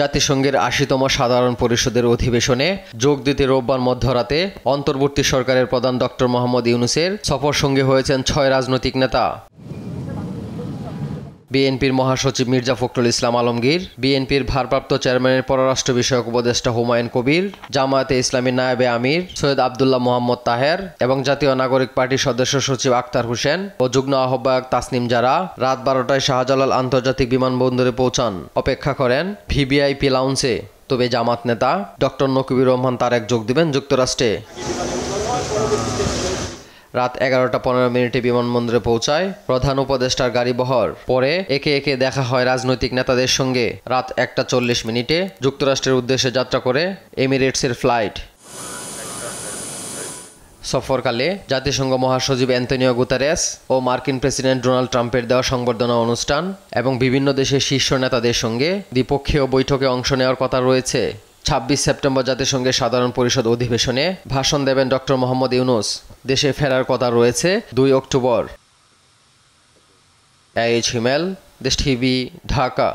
জাতিসংঘের ৮০তম সাধারণ পরিষদের অধিবেশনে যোগ দিতে রোববার মধ্যরাতে অন্তর্বর্তী সরকারের প্রধান ডক্টর মোহাম্মদ ইউনূসের সফর সঙ্গী হয়েছেন ৬ রাজনৈতিক নেতা। বিএনপির মহাসচিব মির্জা ফখরুল ইসলাম আলমগীর, বিএনপির ভারপ্রাপ্ত চেয়ারম্যানের পররাষ্ট্র বিষয়ক উপদেষ্টা হুমায়ুন কবির, জামায়াতে ইসলামীর নায়েবে আমির সৈয়দ আবদুল্লাহ মোহাম্মদ তাহের এবং জাতীয় নাগরিক পার্টির সদস্য সচিব আখতার হোসেন ও যুগ্ম আহ্বায়ক তাসনিম জারা রাত ১২টায় শাহজালাল আন্তর্জাতিক বিমানবন্দরে পৌঁছান। অপেক্ষা করেন ভিভিআইপি লাউঞ্জে। তবে জামাত নেতা ডক্টর নকিবুর রহমান তারেক যোগ দিবেন যুক্তরাষ্ট্রে। রাত ১১টা ১৫ বিমানবন্দরে পৌঁছায় প্রধান উপদেষ্টার গাড়িবহর। পরে একে একে দেখা হয় রাজনৈতিক নেতাদের সঙ্গে। রাত ১টা ৪০ যুক্তরাষ্ট্রের উদ্দেশ্যে যাত্রা করে এমিরেটসের ফ্লাইট। সফরকালে জাতিসংঘ মহাসচিব অ্যান্তোনিও গুতেরেস ও মার্কিন প্রেসিডেন্ট ডোনাল্ড ট্রাম্পের দেওয়া সংবর্ধনা অনুষ্ঠান এবং বিভিন্ন দেশের শীর্ষ নেতাদের সঙ্গে দ্বিপক্ষীয় বৈঠকে অংশ নেওয়ার কথা রয়েছে। ২৬ সেপ্টেম্বর জাতিসংঘের সাধারণ পরিষদ অধিবেশনে ভাষণ দেবেন ডক্টর মোহাম্মদ ইউনূস। দেশে ফেরার কথা রয়েছে ২ অক্টোবর। এইচ হিমেল, দেশ টিভি, ঢাকা।